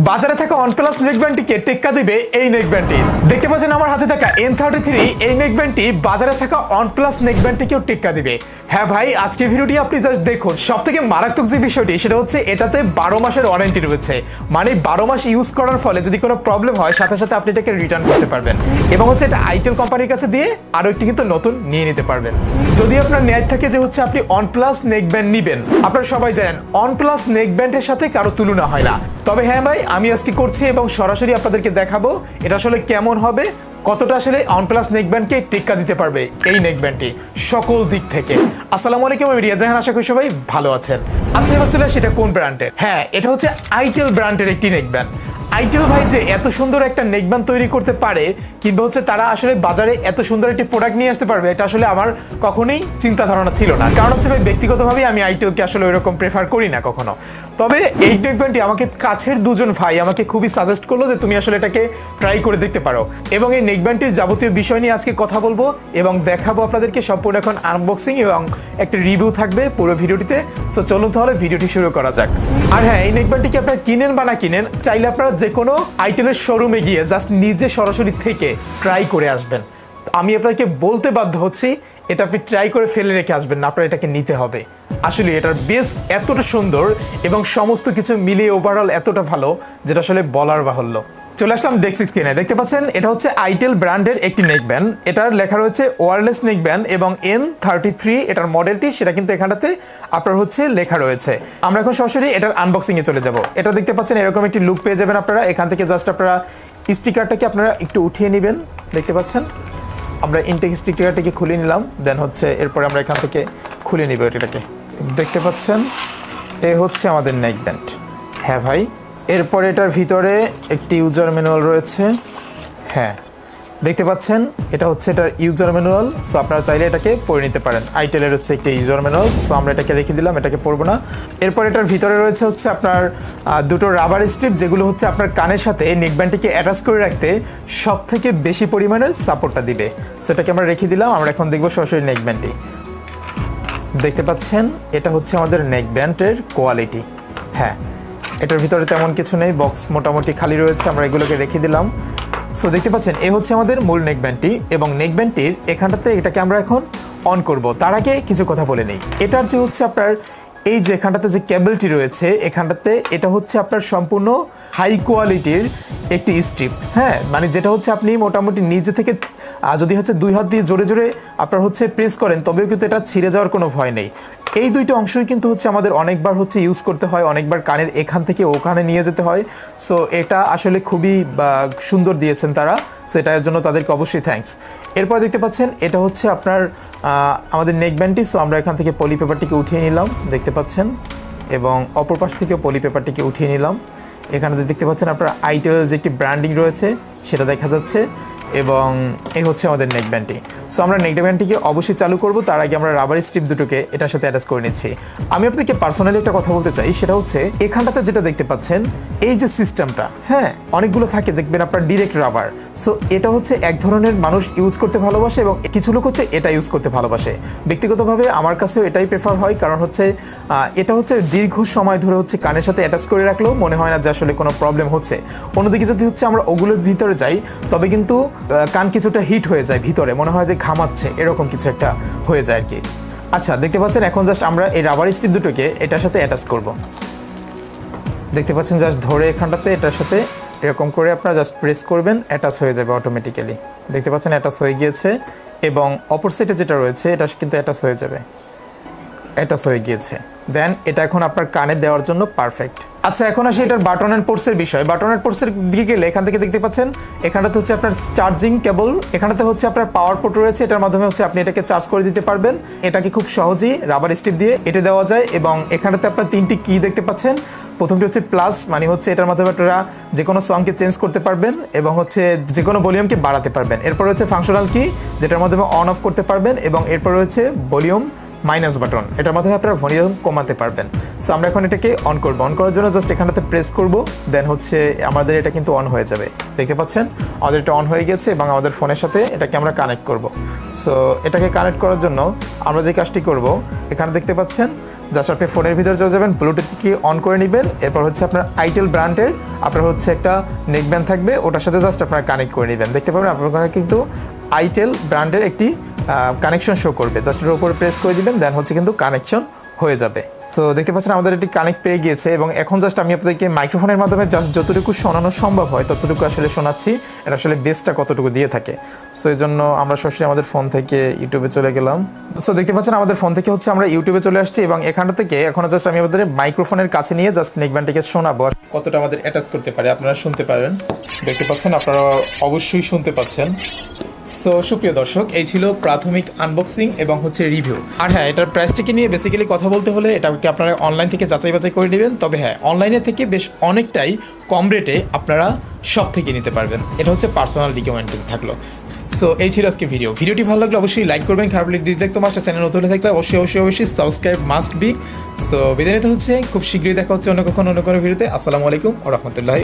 বাজারে থাকা OnePlus নেকব্যান্ডটিকে টেক্কা দিবে এই নেকব্যান্ডটি। দেখতে পাচ্ছেন আমার হাতে থাকা N33 এই নেকব্যান্ডটি বাজারে থাকা OnePlus নেকব্যান্ডটিকেও টেক্কা দিবে। হ্যাঁ ভাই, আজকের ভিডিওটি আপনি জাস্ট দেখুন। সবথেকে মারাত্মক যে বিষয়টি সেটা হচ্ছে এটাতে 12 মাসের ওয়ারেন্টি রয়েছে। মানে 12 মাস ইউজ করার ফলে যদি কোনো প্রবলেম হয় সাথে সাথে আপনি এটাকে রিটার্ন করতে পারবেন এবং হচ্ছে এটা আইটেল কোম্পানির কাছে দিয়ে আরো একটি কিন্তু নতুন নিয়ে নিতে পারবেন। যদি আপনার ন্যায় থাকে যে হচ্ছে আপনি OnePlus নেকব্যান্ড নেবেন, আপনারা সবাই জানেন OnePlus নেকব্যান্ডের সাথে কারো তুলনা হয় না। তবে হ্যাঁ ভাই, আমি আজকে করছি এবং সরাসরি আপনাদেরকে দেখাবো এটা আসলে কেমন হবে, কতটা আসলে OnePlus নেকব্যান্ডকে টেক্কা দিতে পারবে এই নেকব্যান্ডটি সকল দিক থেকে। আসসালামু আলাইকুম, আমি রিয়াদ রায়হান, আশা করি সবাই ভালো আছেন। আচ্ছা, এবার চলে সেটা কোন ব্র্যান্ডের? হ্যাঁ, এটা হচ্ছে আইটেল ব্র্যান্ডের একটি নেকব্যান্ড। আইটেল ভাই যে এত সুন্দর একটা নেকব্যান্ড তৈরি করতে পারে কিংবা হচ্ছে তারা আসলে বাজারে এত সুন্দর একটি প্রোডাক্ট নিয়ে আসতে পারবে, এটা আসলে আমার কখনোই চিন্তা ধারণা ছিল না। কারণ হচ্ছে ভাই, ব্যক্তিগতভাবে আমি আইটেলকে আসলে ওইরকম প্রেফার করি না কখনো। তবে এই নেকব্যান্ডটি আমাকে কাছের দুজন ভাই আমাকে খুবই সাজেস্ট করলো যে তুমি আসলে এটাকে ট্রাই করে দেখতে পারো, এবং এই নেকব্যান্ডটির যাবতীয় বিষয় নিয়ে আজকে কথা বলবো এবং দেখাবো আপনাদেরকে। সম্পূর্ণ এখন আনবক্সিং এবং একটা রিভিউ থাকবে পুরো ভিডিওটিতে। সো চলুন তাহলে ভিডিওটি শুরু করা যাক। আর হ্যাঁ, এই নেকব্যান্ডটিকে আপনারা কিনেন বা না কিনেন, চাইলে আপনারা যে কোনো আইটেলের শোরুমে গিয়ে জাস্ট নিজে সরাসরি থেকে ট্রাই করে আসবেন। আমি আপনাকে বলতে বাধ্য হচ্ছি, এটা আপনি ট্রাই করে ফেলে রেখে আসবেন না, আপনার এটাকে নিতে হবে। আসলে এটার বেস এতটা সুন্দর এবং সমস্ত কিছু মিলিয়ে ওভারঅল এতটা ভালো যেটা আসলে বলার বাহুল্য। চলে আসলাম ডেস্ক স্ক্রিনে। দেখতে পাচ্ছেন এটা হচ্ছে আইটেল ব্র্যান্ডের একটি নেকব্যান্ড। এটার লেখা রয়েছে ওয়্যারলেস নেকব্যান্ড এবং N33 এটার মডেলটি, সেটা কিন্তু এখানটাতে আপনার হচ্ছে লেখা রয়েছে। আমরা এখন সরাসরি এটার আনবক্সিংয়ে চলে যাব। এটা দেখতে পাচ্ছেন এরকম একটি লুক পেয়ে যাবেন আপনারা। এখান থেকে জাস্ট আপনারা স্টিকারটাকে আপনারা একটু উঠিয়ে নেবেন। দেখতে পাচ্ছেন আমরা ইনটেক স্টিকারটাকে খুলে নিলাম, দেন হচ্ছে এরপরে আমরা এখান থেকে খুলে নিব এটাকে। দেখতে পাচ্ছেন এ হচ্ছে আমাদের নেকব্যান্ড। হ্যাঁ ভাই, এরপর এটার ভিতরে একটি ইউজার ম্যানুয়াল রয়েছে। হ্যাঁ, দেখতে পাচ্ছেন এটা হচ্ছে এটার ইউজার ম্যানুয়াল। সো আপনারা চাইলে এটাকে পড়ে নিতে পারেন। আইটেলের হচ্ছে একটি ইউজার ম্যানুয়াল। সো আমরা এটাকে রেখে দিলাম, এটাকে পড়বো না। এরপর এটার ভিতরে রয়েছে হচ্ছে আপনার দুটো রাবার স্ট্রিপ, যেগুলো হচ্ছে আপনার কানের সাথে নেকব্যান্ডটিকে অ্যাটাচ করে রাখতে সব থেকে বেশি পরিমাণের সাপোর্টটা দিবে। সো এটাকে আমরা রেখে দিলাম। আমরা এখন দেখবো সরাসরি নেকব্যান্ডটি। দেখতে পাচ্ছেন এটা হচ্ছে আমাদের নেকব্যান্ডের কোয়ালিটি। হ্যাঁ, এটার ভিতরে তেমন কিছু নেই, বক্স মোটামুটি খালি রয়েছে, আমরা এগুলোকে রেখে দিলাম। সো দেখতে পাচ্ছেন এ হচ্ছে আমাদের মূল নেকব্যান্ডটি এবং নেকব্যান্ডটির এখানটাতে এটাকে আমরা এখন অন করব। তার আগে কিছু কথা বলে নেই। এটার যে হচ্ছে আপনার এই যে এখানটাতে যে কেবলটি রয়েছে এখানটাতে, এটা হচ্ছে আপনার সম্পূর্ণ হাই কোয়ালিটির একটি স্ট্রিপ। হ্যাঁ, মানে যেটা হচ্ছে আপনি মোটামুটি নিজে থেকে যদি হচ্ছে দুই হাত দিয়ে জোরে জোরে আপনার হচ্ছে প্রেস করেন তবেও কিন্তু এটা ছিঁড়ে যাওয়ার কোনো ভয় নেই। এই দুইটা অংশই কিন্তু হচ্ছে আমাদের অনেকবার হচ্ছে ইউজ করতে হয়, অনেকবার কানের এখান থেকে ওখানে নিয়ে যেতে হয়। সো এটা আসলে খুবই সুন্দর দিয়েছেন তারা। সো এটার জন্য তাদেরকে অবশ্যই থ্যাঙ্কস। এরপর দেখতে পাচ্ছেন এটা হচ্ছে আপনার আমাদের নেকব্যান্ডটি। সো আমরা এখান থেকে পলি পেপারটিকে উঠিয়ে নিলাম, দেখতে পাচ্ছেন, এবং অপর পাশ থেকেও পলি পেপারটিকে উঠিয়ে নিলাম। এখানে দেখতে পাচ্ছেন আপনার আইটেল যে একটি ব্র্যান্ডিং রয়েছে সেটা দেখা যাচ্ছে, এবং এই হচ্ছে আমাদের নেকব্যান্ডটি। সো আমরা নেকব্যান্ডটিকে অবশ্যই চালু করব, তার আগে আমরা রাবার স্ট্রিপ দুটোকে এটার সাথে অ্যাটাচ করে নিচ্ছি। আমি আপনাদেরকে পার্সোনালি একটা কথা বলতে চাই, সেটা হচ্ছে এখানটাতে যেটা দেখতে পাচ্ছেন এই যে সিস্টেমটা, হ্যাঁ, অনেকগুলো থাকে দেখবেন আপনার ডিরেক্ট রাবার। সো এটা হচ্ছে এক ধরনের মানুষ ইউজ করতে ভালোবাসে এবং কিছু লোক হচ্ছে এটা ইউজ করতে ভালোবাসে। ব্যক্তিগতভাবে আমার কাছেও এটাই প্রেফার হয়, কারণ হচ্ছে এটা হচ্ছে দীর্ঘ সময় ধরে হচ্ছে কানের সাথে অ্যাটাচ করে রাখলেও মনে হয় না যে আসলে কোনো প্রবলেম হচ্ছে। অন্যদিকে যদি হচ্ছে আমরা ওগুলোর ভিতরে যাই তবে কিন্তু কান কিছুটা হিট হয়ে যায়, ভিতরে মনে হয় যে ঘামাচ্ছে, এরকম কিছু একটা হয়ে যায় আর কি। আচ্ছা, দেখতে পাচ্ছেন এখন জাস্ট আমরা এই রাবার স্ট্রিপ দুটোকে এটার সাথে অ্যাটাচ করব। দেখতে পাচ্ছেন জাস্ট ধরে এখানটাতে এটার সাথে এরকম করে আপনারা জাস্ট প্রেস করবেন, অ্যাটাচ হয়ে যাবে অটোমেটিক্যালি। দেখতে পাচ্ছেন অ্যাটাচ হয়ে গিয়েছে, এবং অপর সাইডে যেটা রয়েছে এটা কিন্তু অ্যাটাচ হয়ে যাবে, অ্যাটাচ হয়ে গিয়েছে। দেন এটা এখন আপনার কানে দেওয়ার জন্য পারফেক্ট। আচ্ছা, এখন আসি এটার বাটন অ্যান্ড পোর্টসের বিষয়। বাটন অ্যান্ড পোর্টসের দিকে গেলে এখান থেকে দেখতে পাচ্ছেন এখানটাতে হচ্ছে আপনার চার্জিং কেবল, এখানটাতে হচ্ছে আপনার পাওয়ার পোর্ট রয়েছে, এটার মাধ্যমে হচ্ছে আপনি এটাকে চার্জ করে দিতে পারবেন। এটাকে খুব সহজেই রাবার স্ট্রিপ দিয়ে এটে দেওয়া যায়, এবং এখানটাতে আপনার তিনটি কি দেখতে পাচ্ছেন। প্রথমটি হচ্ছে প্লাস, মানে হচ্ছে এটার মাধ্যমে আপনারা যে কোনো সংকে চেঞ্জ করতে পারবেন এবং হচ্ছে যে কোনো ভলিউমকে বাড়াতে পারবেন। এরপর হচ্ছে ফাংশনাল কি, যেটার মাধ্যমে অন অফ করতে পারবেন, এবং এরপর হচ্ছে ভলিউম মাইনাস বাটন, এটার মাধ্যমে আপনারা ভলিউম কমাতে পারবেন। সো আমরা এখন এটাকে অন করব। অন করার জন্য জাস্ট এখানটাতে প্রেস করব, দেন হচ্ছে আমাদের এটা কিন্তু অন হয়ে যাবে। দেখতে পাচ্ছেন আমাদের এটা অন হয়ে গেছে এবং আমাদের ফোনের সাথে এটাকে আমরা কানেক্ট করব। সো এটাকে কানেক্ট করার জন্য আমরা যে কাজটি করব, এখানে দেখতে পাচ্ছেন জাস্ট আপনি ফোনের ভিতরে চলে যাবেন, ব্লুটুথকে অন করে নেবেন, এরপর হচ্ছে আপনার আইটেল ব্র্যান্ডের আপনার হচ্ছে একটা নেকব্যান্ড থাকবে, ওটার সাথে জাস্ট আপনারা কানেক্ট করে নেবেন। দেখতে পাবেন আপনার ওখানে কিন্তু আইটেল ব্র্যান্ডের একটি কানেকশন শো করবে, জাস্ট এর উপরে প্রেস করে দিবেন, দেন হচ্ছে কিন্তু কানেকশন হয়ে যাবে। তো দেখতে পাচ্ছেন আমাদের এটি কানেক্ট পেয়ে গিয়েছে এবং এখন জাস্ট আমি আপনাদেরকে মাইক্রোফোনের মাধ্যমে জাস্ট যতটুকু শোনানো সম্ভব হয় ততটুকু আসলে শোনাচ্ছি, এটা আসলে বেসটা কতটুকু দিয়ে থাকে। সো এই জন্য আমরা সরাসরি আমাদের ফোন থেকে ইউটিউবে চলে গেলাম। সো দেখতে পাচ্ছেন আমাদের ফোন থেকে হচ্ছে আমরা ইউটিউবে চলে আসছি এবং এখানটা থেকে এখন জাস্ট আমি আমাদের মাইক্রোফোনের কাছে নিয়ে জাস্ট নেকব্যান্ডটিকে শোনাবো কতটা আমাদের অ্যাটাচ করতে পারে। আপনারা শুনতে পারেন, দেখতে পাচ্ছেন, আপনারা অবশ্যই শুনতে পাচ্ছেন। সো সুপ্রিয় দর্শক, এই ছিল প্রাথমিক আনবক্সিং এবং হচ্ছে রিভিউ। আর হ্যাঁ, এটার প্রাইসটিকে নিয়ে বেসিক্যালি কথা বলতে হলে এটাকে আপনারা অনলাইন থেকে যাচাই বাছাই করে নেবেন। তবে হ্যাঁ, অনলাইনের থেকে বেশ অনেকটাই কম রেটে আপনারা সব থেকে নিতে পারবেন। এটা হচ্ছে পার্সোনাল রিকমেন্ডেড থাকলো। সো এই ছিল আজকে ভিডিওটি ভালো লাগলে অবশ্যই লাইক করবেন, খারাপ লাগলে ডিসলাইক। তোমার চ্যানেল নতুন হয়ে থাকলে অবশ্যই সাবস্ক্রাইব মাস্ট বি। সো বিদায় নিতে হচ্ছে, খুব শীঘ্রই দেখা হচ্ছে অন্য কোনো ভিডিওতে। আসসালামু আলাইকুম ওয়া রাহমাতুল্লাহি।